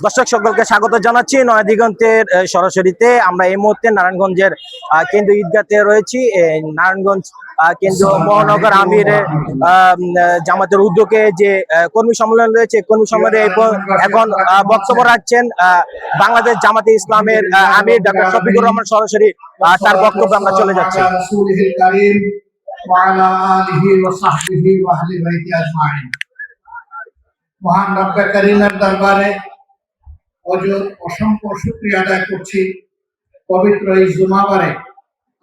দর্শক সকলকে স্বাগত জানাচ্ছি নয়া দিগন্তের সরাসরিতে। আমরা এই মুহূর্তে নারায়ণগঞ্জের কেন্দ্রীয় ঈদগাতে রয়েছি। নারায়ণগঞ্জ কেন্দ্রীয় মহানগর আমিরের জামাতের উদ্যোগে যে কর্মী সম্মেলন রয়েছে, কর্মী সম্মেলনে এখন বক্তব্য রাখছেন বাংলাদেশ জামাতে ইসলামের আমির ডক্টর শফিকুর রহমান। সরাসরি তার বক্তব্যে আমরা চলে যাচ্ছি। মহান রব্বে কারীমের দরবারে অসংখ্য শুকরিয়া আদায় করছি। পবিত্র এই জুমাবারে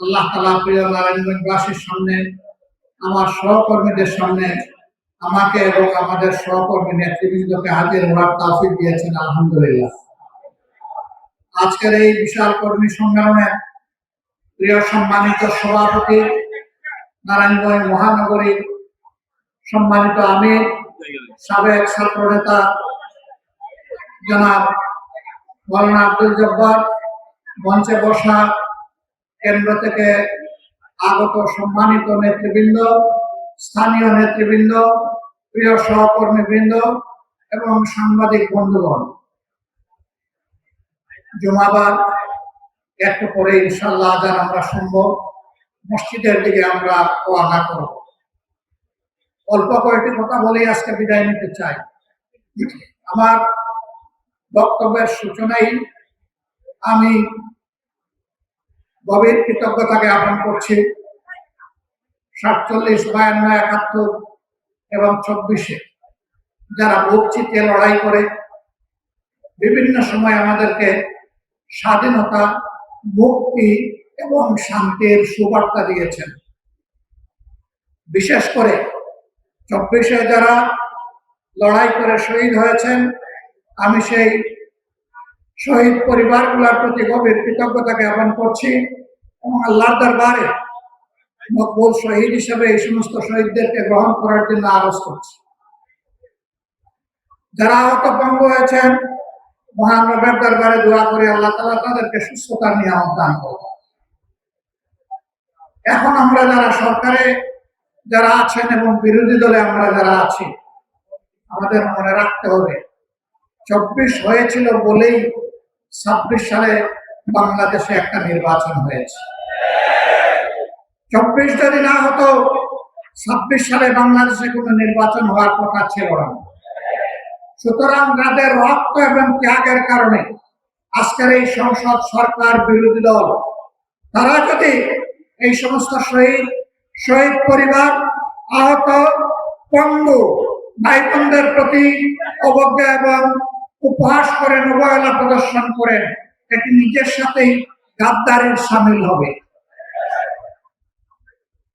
আল্লাহ তাআলা প্রিয় নারায়ণগঞ্জবাসীর সামনে, আমার সহকর্মীদের সামনে আমাকে এবং আমাদের সহকর্মী নেতৃবৃন্দকে হাজির হওয়ার তৌফিক দিয়েছেন। আলহামদুলিল্লাহ। আজকের এই বিশাল কর্মী সম্মেলনে প্রিয় সম্মানিত সভাপতি, নারায়ণগঞ্জ মহানগরীর সম্মানিত আমির, সাবেক ছাত্র নেতা জনাব মাওলানা আব্দুল জব্বার, মঞ্চে বসা কেন্দ্র থেকে আগত সম্মানিত নেতৃবৃন্দ, স্থানীয় নেতৃবৃন্দ, প্রিয় সহকর্মীবৃন্দ এবং সাংবাদিক বন্ধুগণ, জুমাবার একটু পরে ইনশাআল্লাহ আজান আমরা শুনবো, মসজিদের দিকে আমরা রওনা করব। অল্প কয়েকটি কথা বলেই আজকে বিদায় নিতে চাই। আমার বক্তব্যের সূচনায় আমি গভীর কৃতজ্ঞতা জ্ঞাপন করছি 47, 52, 71 এবং 24-এ যারা বুক চিতিয়ে লড়াই করে বিভিন্ন সময় আমাদেরকে স্বাধীনতা, মুক্তি এবং শান্তির সুবার্তা দিয়েছেন। বিশেষ করে 24-এ যারা লড়াই করে শহীদ হয়েছেন, আমি সেই শহীদ পরিবারগুলোর প্রতি গভীর কৃতজ্ঞতা জ্ঞাপন করছি এবং আল্লাহর দরবারে মকবুল শহীদ হিসেবে এই সমস্ত শহীদদেরকে গ্রহণ করার জন্য আরজ করছি। যারা আহত পঙ্গু হয়েছেন, মহান রবের দরবারে দোয়া করে আল্লাহ তাআলা তাদেরকে সুস্থতার নিয়ামত দান করুন। এখন আমরা যারা সরকারে যারা আছেন এবং বিরোধী দলে আমরা যারা আছি, আমাদের মনে রাখতে হবে 24 হয়েছিল বলেই 26 সালে বাংলাদেশে একটা নির্বাচন হয়েছে। 24 যদি না হতো 26 সালে বাংলাদেশে কোনো নির্বাচন হওয়ার কথা ছিল না। সুতরাং যাদের রক্ত এবং ত্যাগের কারণে আজকের এই সংসদ, সরকার, বিরোধী দল, তারা যদি এই সমস্ত শহীদ পরিবার, আহত পঙ্গু ভাই বোনদের প্রতি অবজ্ঞা এবং উপহাস করেন, অবহেলা প্রদর্শন করেন, এটি নিজের সাথেই গাদ্দারের সামিল হবে।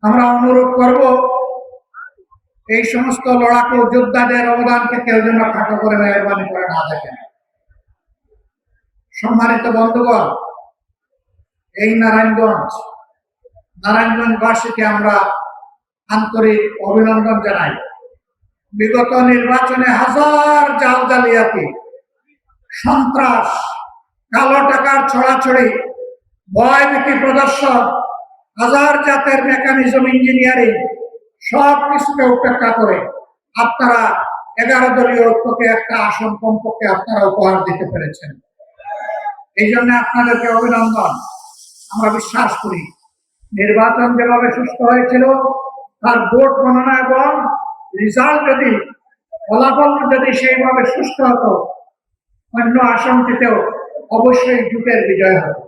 আমরা অনুরোধ করব এই সমস্ত লড়াকু যোদ্ধাদের অবদানকে কেউ যেন খাটো করে মেহরবানি করে না দেখেন। সম্মানিত বন্ধুগণ, এই নারায়ণগঞ্জবাসীকে আমরা আন্তরিক অভিনন্দন জানাই। বিগত নির্বাচনে হাজার জাল জালিয়াতি, সন্ত্রাস, কালো টাকার ছড়াছড়ি, ভয়ভীতি প্রদর্শন, হাজার জাতের মেকানিজম, ইঞ্জিনিয়ারিং সব কিছুকে উপেক্ষা করে আপনারা 11 দলীয় ঐক্যকে একটা আসন কমপক্ষে আপনারা উপহার দিতে পেরেছেন। এই জন্য আপনাদেরকে অভিনন্দন। আমরা বিশ্বাস করি নির্বাচন যেভাবে সুস্থ হয়েছিল, তার ভোট গণনা এবং রেজাল্ট যদি, ফলাফল যদি সেইভাবে সুস্থ হতো, অন্য আসনটিতেও অবশ্যই জোটের বিজয় হতো।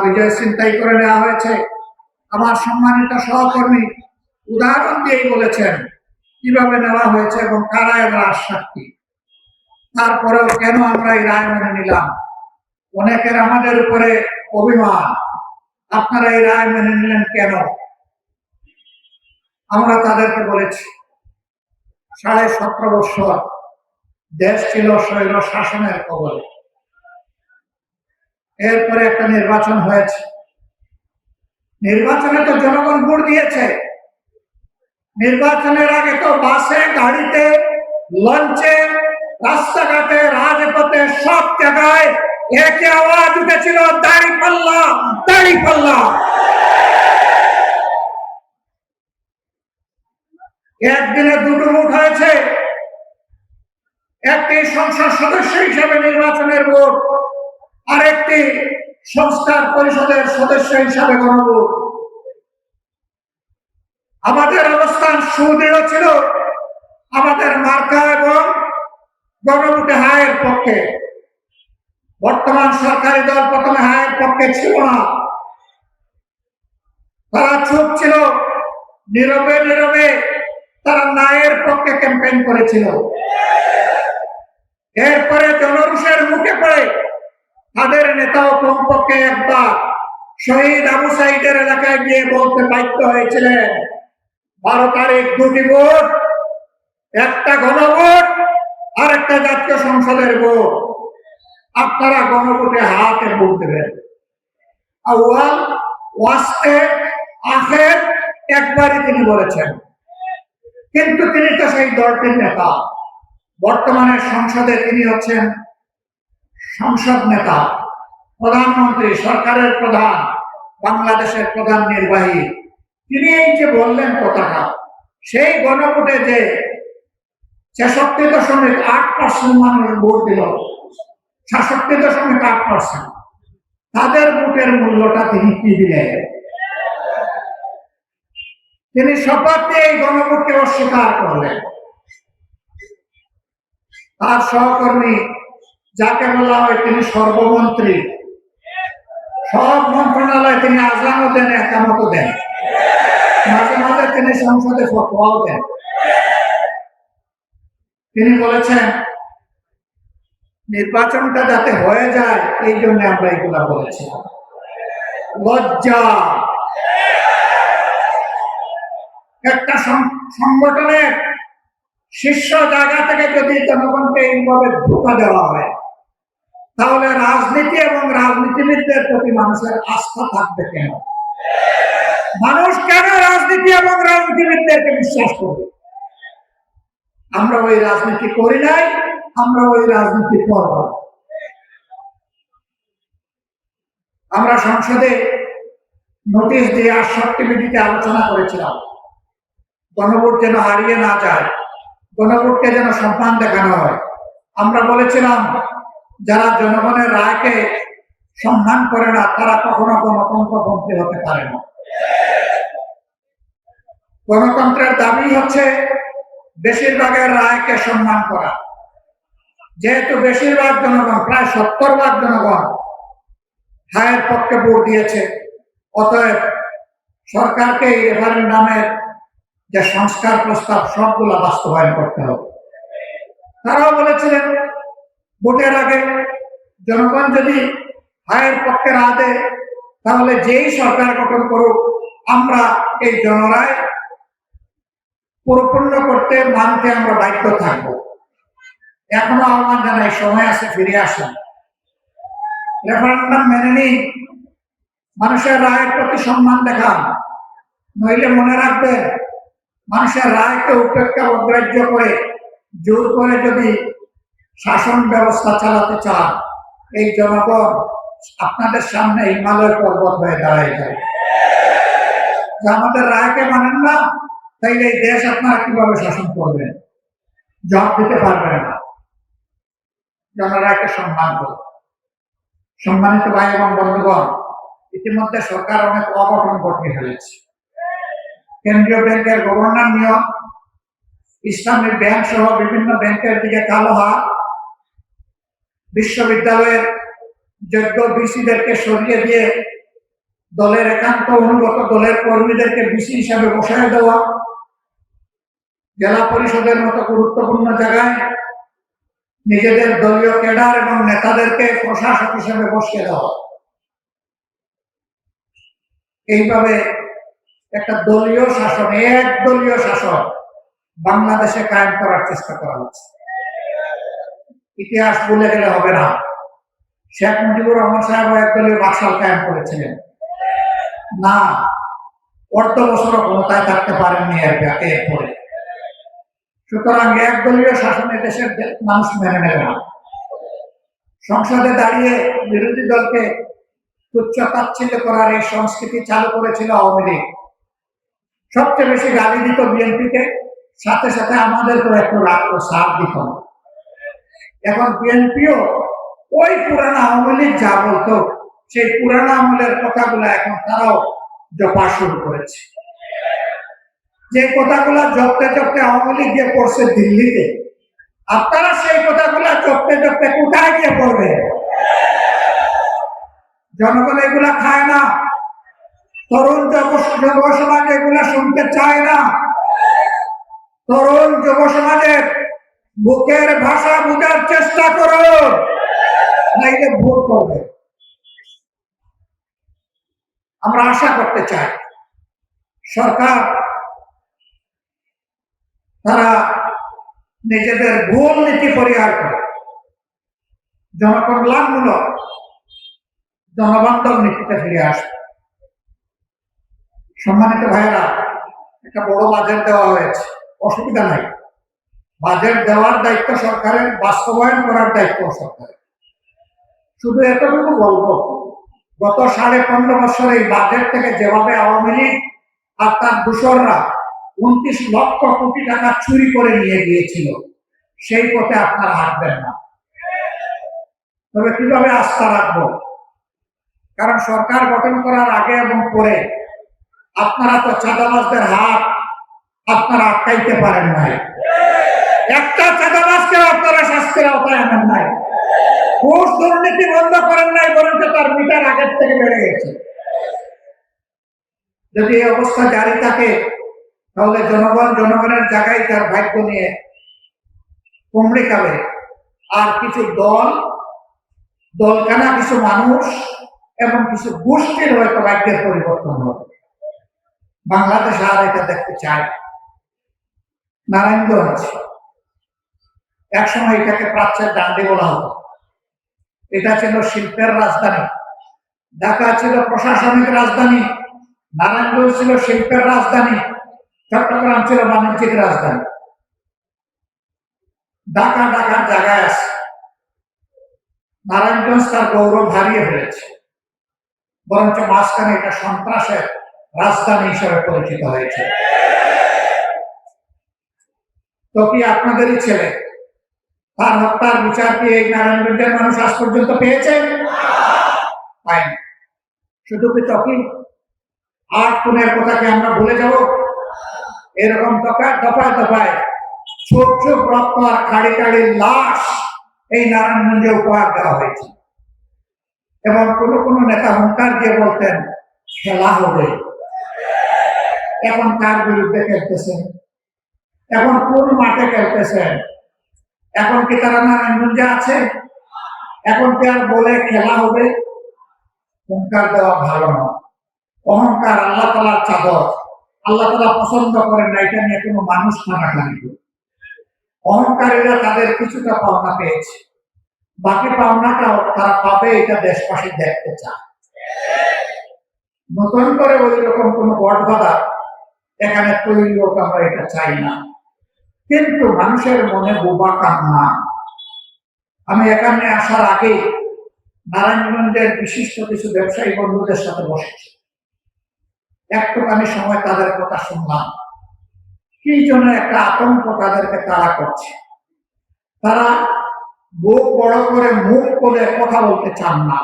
বিজয় চিন্তাই করে নেওয়া হয়েছে। আমার সম্মানিত সহকর্মী উদাহরণ দিয়েই বলেছেন কিভাবে নেওয়া হয়েছে এবং কারা এবার সাক্ষী। তারপরেও কেন আমরা এই রায় মেনে নিলাম? অনেকের আমাদের উপরে অভিমান, আপনারা এই রায় মেনে নিলেন কেন? আমরা তাদেরকে বলেছি 17.5 বছর দেশ ছিল স্বৈর শাসনের কবলে। এরপরে একটা নির্বাচন হয়েছে। নির্বাচনে তো জনগণ ভোট দিয়েছে। নির্বাচনের আগে তো বাসে, গাড়িতে, লঞ্চে, রাস্তাঘাটে, রাজপথে সব জায়গায় একই আওয়াজ উঠেছিল, দাঁড়িপাল্লা, দাঁড়িপাল্লা। একদিনে 2টো ভোট হয়েছে। একটি সংসদ সদস্য হিসেবে নির্বাচনের ভোট, আর একটি সংস্কার পরিষদের সদস্য হিসাবে গণভোট। আমাদের অবস্থান সুদৃঢ় ছিল আমাদের মার্কা এবং গণভোটে হায়ের পক্ষে। বর্তমান সরকারি দল প্রথমে হায়ের পক্ষে ছিল না, তারা চুপ ছিল, নীরবে নীরবে তারা নায়ের পক্ষে ক্যাম্পেইন করেছিল। এরপরে জনরোষের মুখে পড়ে তাদের নেতাও কমপক্ষে একবার শহীদ আবু সাইদের এলাকায় গিয়ে বলতে বাধ্য হয়েছিলেন, 12 তারিখ 2টি ভোট, একটা গণভোট আর একটা জাতীয় সংসদের ভোট, আপনারা গণভোটে হাতে ভোট দেবেন। আউয়াল ওয়াস্তে আখের একবারই তিনি বলেছেন, কিন্তু তিনি তো সেই দলটির নেতা। বর্তমানে সংসদে তিনি হচ্ছেন সংসদ নেতা, প্রধানমন্ত্রী, সরকারের প্রধান, বাংলাদেশের প্রধান নির্বাহী। তিনি এই যে বললেন কথাটা, সেই গণভোটে যে 66.8% মানুষ ভোট দিল, 66.8%, তাদের ভোটের মূল্যটা তিনি কি দিলেন? তিনি শপথ নিয়ে এই গণভোটকে অস্বীকার করলেন। তার সহকর্মী, যাকে বলা হয় তিনি সর্বমন্ত্রী, সব মন্ত্রণালয়ে তিনি আজানও দেন, একামতও দেন, মাঝে মাঝে তিনি সংসদে ফতোয়াও দেন। তিনি বলেছেন নির্বাচনটা যাতে হয়ে যায়, এই জন্য আমরা এগুলা বলেছি। লজ্জা! একটা সংগঠনের শীর্ষ জায়গা থেকে যদি জনগণকে এইভাবে ধোঁকা দেওয়া হয়, তাহলে রাজনীতি এবং রাজনীতিবিদদের প্রতি মানুষের আস্থা থাকবে কেন? মানুষ কেন রাজনীতি এবং রাজনীতিবিদদেরকে বিশ্বাস করবে? আমরা ওই রাজনীতি করি নাই, আমরা ওই রাজনীতি করব। আমরা সংসদে নোটিশ দিয়ে 68 মিনিটে আলোচনা করেছিলাম, গণভোট যেন হারিয়ে না যায়, গণভোটকে যেন সম্মান দেখানো হয়। আমরা বলেছিলাম যারা জনগণের রায়কে সম্মান করে না, তারা কখনো গণতন্ত্রপন্থী হতে পারে না। গণতন্ত্রের দাবি হচ্ছে বেশিরভাগের রায়কে সম্মান করা। যেহেতু বেশিরভাগ জনগণ, প্রায় 70% জনগণ হায়ের পক্ষে ভোট দিয়েছে, অতএব সরকারকে এই রেফারেন্ডামের যে সংস্কার প্রস্তাব সবগুলো বাস্তবায়ন করতে হবে। তারাও বলেছিলেন ভোটের আগে জনগণ যদি হায়ের পক্ষে রায় দেয়, তাহলে যেই সরকার গঠন করুক, আমরা এই জনরায় পরিপূর্ণ করতে মানতে আমরা বাধ্য থাকবো। এখনো আহ্বান জানাই, সময় আছে, ফিরে আসেন, রেফারেন্ডাম মেনে নিন, মানুষের রায়ের প্রতি সম্মান দেখান। নইলে মনে রাখবেন, মানুষের রায়কে উপেক্ষা অগ্রাহ্য করে জোর করে যদি শাসন ব্যবস্থা চালাতে চান, এই জনগণ আপনাদের সামনে হিমালয় পর্বত হয়ে দাঁড়ায় যায়। আমাদের রায়কে মানেন না, তাইলে এই দেশ আপনারা কিভাবে শাসন করবেন? জবাব দিতে পারবেন না। জনরায়কে সম্মান করুন। সম্মানিত ভাই এবং বন্ধুগণ, ইতিমধ্যে সরকার অনেক অঘটন ঘটিয়ে ফেলেছে। কেন্দ্রীয় ব্যাংকের গভর্নর নিয়োগ, ইসলামী ব্যাংক সহ বিভিন্ন ব্যাংকের দিকে কালো হাত, বিশ্ববিদ্যালয়ের যোগ্য ভিসিদেরকে সরিয়ে দিয়ে দলের একান্ত অনুগত দলের কর্মীদেরকে ভিসি হিসাবে বসায় দেওয়া, জেলা পরিষদের মতো গুরুত্বপূর্ণ জায়গায় নিজেদের দলীয় ক্যাডার এবং নেতাদেরকে প্রশাসক হিসেবে বসিয়ে দেওয়া, এইভাবে একটা দলীয় শাসন, একদলীয় শাসন বাংলাদেশে কায়েম করার চেষ্টা করা হচ্ছে। ইতিহাস ভুলে গেলে হবে না। শেখ মুজিবুর রহমান সাহেব একদলীয় বাকশাল কায়েম করেছিলেন না, অর্ধ বছরও ক্ষমতায় থাকতে পারেননি এরপরে। সুতরাং একদলীয় শাসনে দেশের মানুষ মেনে নেবে না। সংসদে দাঁড়িয়ে বিরোধী দলকে তুচ্ছ-তাচ্ছিল্য করার এই সংস্কৃতি চালু করেছিল আওয়ামী লীগ। সবচেয়ে বেশি গালি দিত বিএনপিকে, সাথে সাথে আমাদেরকেও একটু রাখতো, সাথ দিত। এখন বিএনপিও ওই পুরানা আওয়ামী লীগ যা বলতো সেই পুরানা আমলের কথাগুলো এখন তারাও জপা শুরু করেছে। যে কথাগুলো জপতে জপতে আওয়ামী লীগ গিয়ে পড়ছে দিল্লিতে, আপনারা সেই কথাগুলো জপতে জপতে কোথায় গিয়ে পড়বে? জনগণ এগুলা খায় না, তরুণ যুব সমাজ এগুলা শুনতে চায় না। তরুণ যুব সমাজের বুকের ভাষা বোঝার চেষ্টা করুন, নাইলে ভুল করবে। আমরা আশা করতে চাই সরকার তারা নিজেদের ভুল নীতি পরিহার করে জনকল্যাণমূলক জনবান্ধব নীতিতে ফিরে আসবে। সম্মানিত ভাইয়েরা, একটা বড় বাজেট দেওয়া হয়েছে, অসুবিধা নাই। বাজেট দেওয়ার দায়িত্ব সরকারের, বাস্তবায়ন করার দায়িত্ব সরকারের। শুধু এতটুকু বলবো, গত 15.5 বছর এই বাজেট থেকে যেভাবে আওয়ামী লীগ আর তার দূষররা 29 লক্ষ কোটি টাকা চুরি করে নিয়ে গিয়েছিল, সেই পথে আপনারা হাঁটবেন না। তবে কিভাবে আস্থা রাখবো? কারণ সরকার গঠন করার আগে এবং পরে আপনারা তো চাঁদাবাজদের হাত আপনারা আটকাইতে পারেন নাই। একটা চাঁদাবাজকেও আপনারা শাস্তির আওতায় আনেন নাই। ঘুষ দুর্নীতি বন্ধ করেন নাই, বরঞ্চ তার মিটার আগের থেকে বেড়ে গেছে। যদি এই অবস্থা জারি থাকে তাহলে জনগণের জায়গায় তার ভাগ্য নিয়ে কুমড়ে খাবে। আর কিছু দলকানা কিছু মানুষ এবং কিছু গোষ্ঠীর হয়তো ভাগ্যের পরিবর্তন হবে। বাংলাদেশ আর এটা দেখতে চায়। নারায়ণগঞ্জ একসময় এটাকে প্রাচ্যের ডান্ডি বলা হতো। এটা ছিল শিল্পের রাজধানী, ঢাকা ছিল প্রশাসনিক রাজধানী, নারায়ণগঞ্জ ছিল শিল্পের রাজধানী, চট্টগ্রাম ছিল বাণিজ্যিক রাজধানী। ঢাকার জায়গায় আছে, নারায়ণগঞ্জ তার গৌরব হারিয়ে ফেলেছে, বরঞ্চ মাঝখানে এটা সন্ত্রাসের রাজধানী হিসেবে পরিচিত হয়েছে। তো কি আপনাদেরই ছেলে, তার হত্যার বিচার কি এই নারায়ণগঞ্জের মানুষ আজ পর্যন্ত পেয়েছে? পায়নি। শুধু কি তখন 8 খুনের কথাকে আমরা ভুলে যাব? এরকম দফায় দফায় ছোট ছোট রক্ত আর খাড়ি লাশ এই নারায়ণগঞ্জে উপহার দেওয়া হয়েছে। এবং কোন নেতা হুঙ্কার দিয়ে বলতেন খেলা হবে। এখন কার বিরুদ্ধে খেলতেছেন? এখন কোন মাঠে খেলতেছেন? এখন কি তারা নারায়ণগঞ্জে আছে? এখন কি আর বলে খেলা হবে? হুঙ্কার দেওয়া ভালো না। অহংকার আল্লাহ তাআলার চাদর, আল্লাহ তাআলা পছন্দ করেন না। এটা নিয়ে কোনো মানুষ কাটাকাটি করে। অহংকারীরা তাদের কিছুটা পাওনা পেয়েছে, বাকি পাওনাটাও তারা পাবে, এটা দেশবাসী দেখতে চায়। নতুন করে ওই রকম কোন গঠবাধা এখানে তৈরি হোক, আমরা এটা চাই না। কিন্তু মানুষের মনে বোবা কান্না। আমি এখানে আসার আগে নারায়ণগঞ্জের বিশিষ্ট কিছু ব্যবসায়ী বন্ধুদের সাথে বসেছি। একটুখানি সময় তাদের কথা শুনলাম। কি জন্য একটা আতঙ্ক তাদেরকে তাড়া করছে। তারা বুক বড় করে মুখ করে কথা বলতে চান না।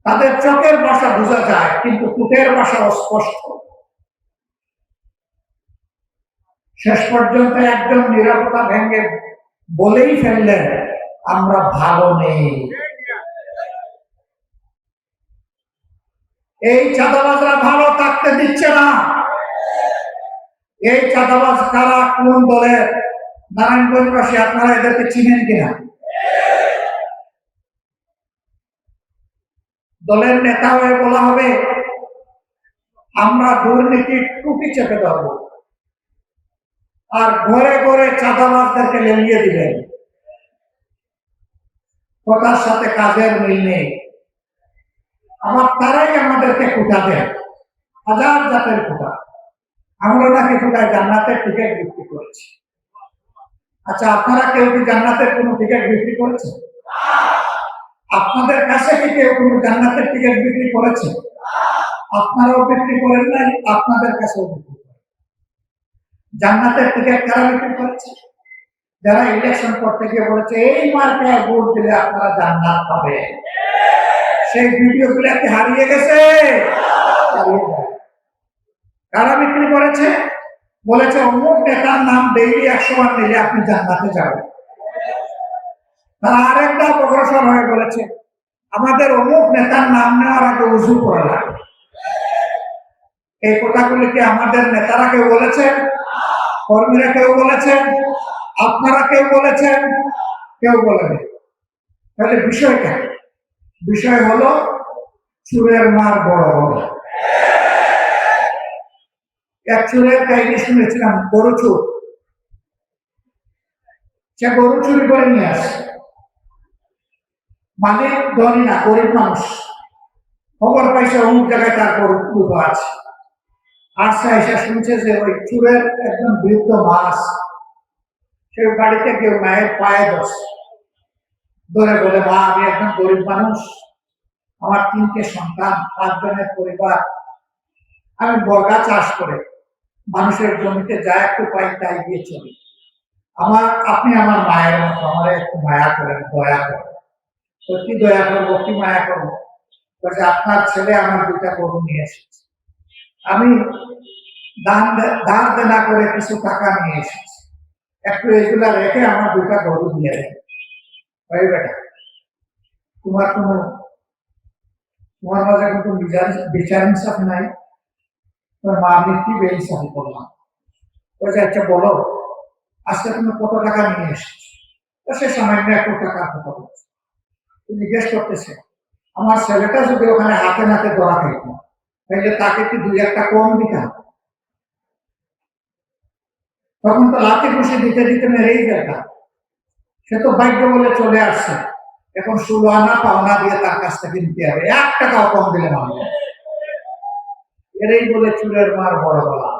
তাদের চোখের ভাষা বোঝা যায়, কিন্তু কুটের ভাষা অস্পষ্ট। শেষ পর্যন্ত একজন নিরাপত্তা ভেঙে বলেই ফেললেন, আমরা ভালো নেই। এই চাঁদাবাজরা ভালো থাকতে দিচ্ছে না। এই চাঁদাবাজ কারা, কোন দলের? নারায়ণগঞ্জবাসী আপনারা এদেরকে চিনেন কিনা? দলের নেতা হয়ে বলা হবে আমরা দুর্নীতির টুপি চেপে ধরবো, আর ঘরে ঘরে চাঁদাবাজদেরকে লেলিয়ে দিবেন। কথার সাথে কাজের মিল নেই। আবার তারাই আমাদেরকে কুটা দেন, হাজার জাতের কুটা। আমরা নাকি কোথায় জান্নাতের টিকিট বিক্রি করেছি। আচ্ছা, আপনারা কেউ কি জান্নাতের কোনো টিকিট বিক্রি করেছেন? আপনাদের কাছে কি কেউ কোনো জান্নাতের টিকিট বিক্রি করেছে? আপনারাও বিক্রি করেন নাই, আপনাদের কাছেও বিক্রি করেন। জান্নাতের টিকিট কারা বিক্রি করেছে? যারা ইলেকশন করতে গিয়ে বলেছে এই মার্কায় ভোট দিলে আপনারা জান্নাত পাবেন, সেই ভিডিওগুলো কি হারিয়ে গেছে? হারিয়ে যায়। কারা বিক্রি করেছে? বলেছে অমুক নেতার নাম ডেইলি 100 বার নিলে আপনি জান্নাতে যাবেন। তারা আরেকটা অগ্রসর হয়ে বলেছে আমাদের অমুক নেতার নাম নেওয়ার আগে উজু করা লাগে। এই কথাগুলি কি আমাদের নেতারা কেউ বলেছেন? কর্মীরা কেউ বলেছেন? আপনারা কেউ বলেছেন? কেউ বলেনি। তাহলে বিষয়টা বিষয় হলো চুরের মার বড় বড়। এক চুরের কাহিনী শুনেছিলাম, গরু চুর। সে গরু চুরি করে নিয়ে আসে, মালিক ধনী না, গরিব মানুষ। খবর পাইছে অমুক জায়গায় তার গরু চুরি আছে। আচ্ছা এসে শুনছে যে ওই চুরের একজন বৃদ্ধ মাছ, সে বাড়িতে কেউ মায়ের পায়ে ধরে বলে মা আমি একজন গরিব মানুষ, আমার 3টে সন্তান, 5 জনের পরিবার, আমি বর্গা চাষ করে মানুষের জমিতে যা একটু পাই তাই দিয়ে চলি, আপনি আমার মায়ের মতো, আমার একটু মায়া করেন, দয়া করেন। তো কি দয়া করবো, কি মায়া করবো? বলছে আপনার ছেলে আমার 2টা গরু নিয়ে এসেছে, আমি ধার দেনা করে কিছু টাকা নিয়ে এসেছি, একটু এগুলা রেখে আমার 2টা গরু দিয়ে দেন। ভাই বেটা, তোমার মাঝে কিন্তু বিচার ইনসাফ নাই, তোমার মা আমি কি বেইনসাফি করলাম? বলছে আচ্ছা বলো আজকে তুমি কত টাকা নিয়ে এসেছো? সে সামান্য 1 টাকার কথা বলছে। তুমি জিজ্ঞেস করতেছে আমার ছেলেটা যদি ওখানে হাতে নাতে ধরা খাইত, তাহলে তাকে কি 2-1টা কম দিতাম? তখন তো লাঠি খুশি দিতে দিতে মেরেই যেতাম। সে তো ভাগ্য বলে চলে আসছে, এখন 16 আনা পাওনা দিয়ে তার কাছ থেকে নিতে হবে, 1 টাকাও কম দিলে মানবে। এরাই বলে চুরের মার বড় গলা।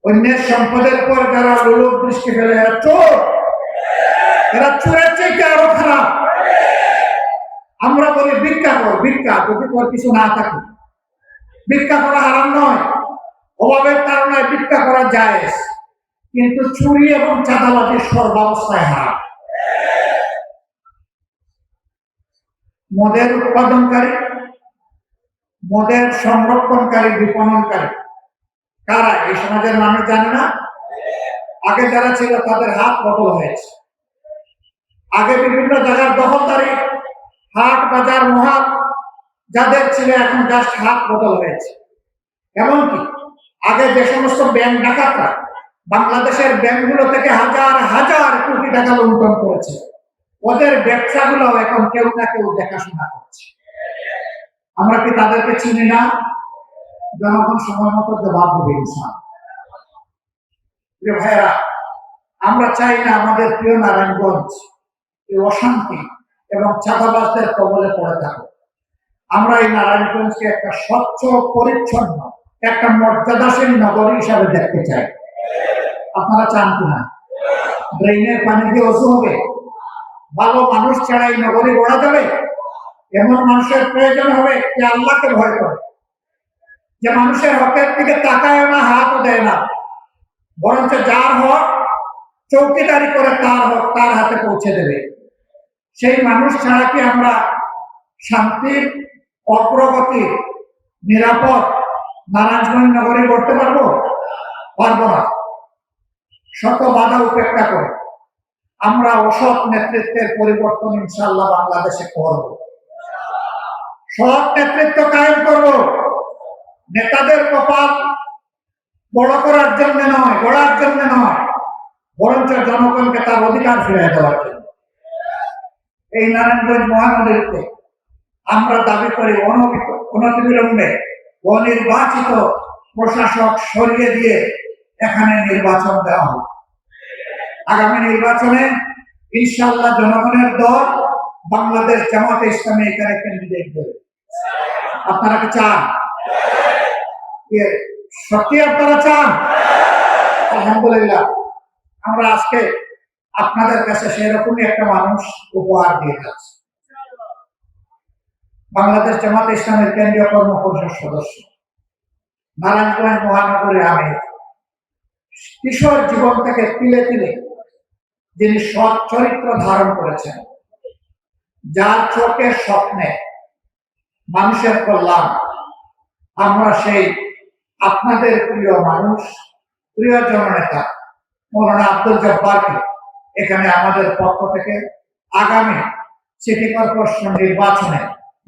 অন্যের সম্পদের পর যারা লোক দৃষ্টি ফেলে এরা চোর, এরা চোরের চাইতে আরো খারাপ। আমরা বলি ভিক্ষা কর, ভিক্ষা যদি তোর কিছু না থাকে। ভিক্ষা করা হারাম নয়, অভাবের কারণে ভিক্ষা করা যায়, কিন্তু চুরি এবং চাঁদাবাজি সর্বাবস্থায় হারাম। মদের উৎপাদনকারী, মদের সংরক্ষণকারী, বিপণনকারী কারা এই সমাজের মানুষ জানে না? আগে যারা ছিল তাদের হাত বদল হয়েছে। আগে বিভিন্ন জায়গার দখলদারি, হাট বাজার মহাট যাদের ছিল এখন জাস্ট হাত বদল হয়েছে। এমনকি আগে যে সমস্ত ব্যাংক ডাকাতরা বাংলাদেশের ব্যাংকগুলো থেকে হাজার হাজার কোটি টাকা লুণ্ঠন করেছে, ওদের ব্যবসাগুলো এখন কেউ না কেউ দেখাশোনা করছে। আমরা কি তাদেরকে চিনি না? জনগণ সময় মতো জবাব দেবে ইনশাআল্লাহ। ভাইয়েরা, আমরা চাই না আমাদের প্রিয় নারায়ণগঞ্জ এই অশান্তি এবং চাঁদাবাজদের কবলে পড়ে থাকে। আমরা এই নারায়ণগঞ্জকে একটা স্বচ্ছ পরিচ্ছন্ন, একটা মর্যাদাশীল নগরী হিসাবে দেখতে চাই। আপনারা চান কিনা? ড্রেনের পানি দিয়ে অজু হবে? ভালো মানুষ ছাড়া এই নগরী গড়া যাবে? এমন মানুষের প্রয়োজন হবে যে আল্লাহকে ভয় করে, যে মানুষের হকের দিকে তাকায় না, হাতও দেয় না, বরঞ্চ যার হক চৌকিদারি করে তার হক তার হাতে পৌঁছে দেবে। সেই মানুষ ছাড়া কি আমরা শান্তির, অগ্রগতির, নিরাপদ নারায়ণগঞ্জ নগরী করতে পারবো? পারবো না। শত বাধা উপেক্ষা করে আমরা অসৎ নেতৃত্বের পরিবর্তন ইনশাআল্লাহ বাংলাদেশে করব। সৎ নেতৃত্ব কায়েম করব। নেতাদের কপাল বড় করার জন্য নয়, গড়ার জন্য নয়, বরঞ্চ জনগণকে তার অধিকার ফিরিয়ে দেওয়ার জন্য। এই নারায়ণগঞ্জ মহানগরীতে আমরা দাবি করি অনতিবিলম্বে অনির্বাচিত প্রশাসক সরিয়ে দিয়ে এখানে নির্বাচন দেওয়া হবে। আগামী নির্বাচনে ইনশাআল্লাহ জনগণের দল বাংলাদেশ জামাতে ইসলামী এখানে ক্যান্ডিডেট দেবে। আপনারা কি চান? সত্যি আপনারা চান? আলহামদুলিল্লাহ, আমরা আজকে আপনাদের কাছে সেরকমই একটা মানুষ উপহার দিয়ে যাচ্ছি। বাংলাদেশ জামাতে ইসলামের কেন্দ্রীয় কর্ম পরিষদ সদস্য, নারায়ণগঞ্জ মহানগরী আমির, কিশোর জীবন থেকে তিলে তিলে যিনি সৎ চরিত্র ধারণ করেছেন, যার চোখের স্বপ্নে মানুষের কল্যাণ, আমরা সেই আপনাদের প্রিয় মানুষ, প্রিয় জননেতা মৌলানা আব্দুল জব্বারকে এখানে আমাদের পক্ষ থেকে আগামী সিটি কর্পোরেশন নির্বাচনে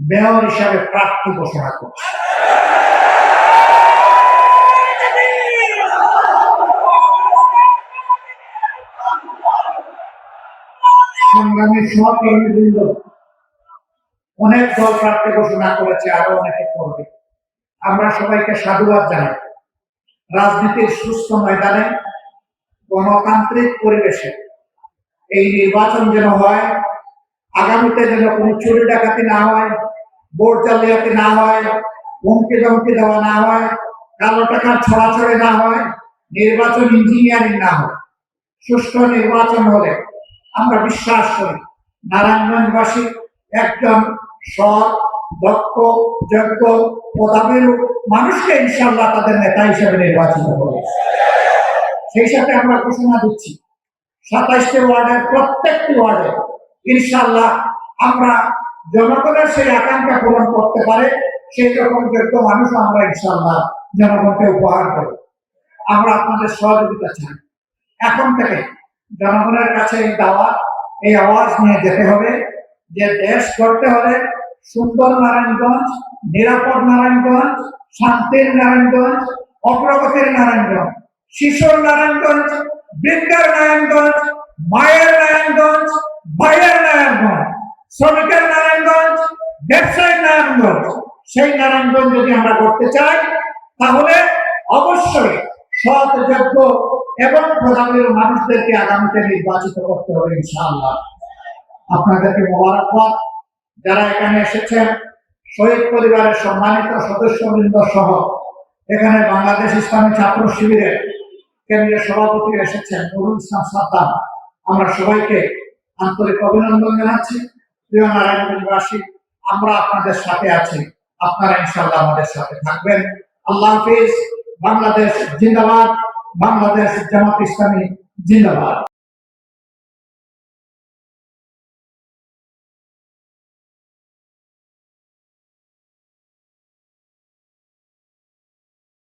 মেয়র হিসাবে প্রার্থী ঘোষণা করছি। সংগ্রামী সহকর্মীবৃন্দ, অনেক দল প্রার্থী ঘোষণা করেছে, আরো অনেকে করবে। আমরা সবাইকে সাধুবাদ জানাই। রাজনীতির সুস্থ ময়দানে গণতান্ত্রিক পরিবেশে এই নির্বাচন যেন হয়, আগামীতে যেন কোনো চুরি ডাকাতি না হয়, ভোট জালিয়াতি না হয়, হুমকি ধমকি দেওয়া না হয়, কালো টাকার ছড়াছড়ি না হয়, নির্বাচন ইঞ্জিনিয়ারিং না হয়। সুষ্ঠু নির্বাচন হলে আমরা বিশ্বাস করি নারায়ণগঞ্জবাসী একজন সৎ, দক্ষ, যোগ্য, পদাবিরু মানুষকে ইনশাআল্লাহ তাদের নেতা হিসেবে নির্বাচিত করবে। সেই সাথে আমরা ঘোষণা দিচ্ছি 27টি ওয়ার্ডের প্রত্যেকটি ওয়ার্ডে ইনশাআল্লাহ আমরা জনগণের সেই আকাঙ্ক্ষা পূরণ করতে পারে সেই রকম যোগ্য মানুষ আমরা ইনশাআল্লাহ জনগণকে উপহার দেব। আমরা আপনাদের সহযোগিতা চাই। এখন থেকে জনগণের কাছে এই দাওয়াত, এই আওয়াজ নিয়ে যেতে হবে যে দেশ করতে হলে সুন্দর নারায়ণগঞ্জ, নিরাপদ নারায়ণগঞ্জ, শান্তির নারায়ণগঞ্জ, অগ্রগতির নারায়ণগঞ্জ, শিশুর নারায়ণগঞ্জ, বৃদ্ধের নারায়ণগঞ্জ, মায়ের নারায়ণগঞ্জ, ভাইয়ের নারায়ণগঞ্জ, শ্রমিকের নারায়ণগঞ্জ, ব্যবসায়ীর নারায়ণগঞ্জ। সেই নারায়ণগঞ্জ যদি আমরা করতে চাই তাহলে অবশ্যই সৎ, যোগ্য এবং প্রধানের মানুষদেরকে আগামীতে নির্বাচিত করতে হবে ইনশাআল্লাহ। আপনাদেরকে মোবারকবাদ। যারা এখানে এসেছেন, শহীদ পরিবারের সম্মানিত সদস্যবৃন্দ সহ এখানে বাংলাদেশ ইসলামী ছাত্র শিবিরের কেন্দ্রীয় সভাপতি এসেছেন নুরুল ইসলাম সাদ্দাম, আমরা সবাইকে আন্তরিক অভিনন্দন জানাচ্ছি। প্রিয় নারায়ণগঞ্জবাসী, আমরা আপনাদের সাথে আছি, আপনারা ইনশাআল্লাহ আমাদের সাথে থাকবেন। আল্লাহ হাফিজ। বাংলাদেশ জিন্দাবাদ। বাংলাদেশ জামাত ইসলামী জিন্দাবাদ।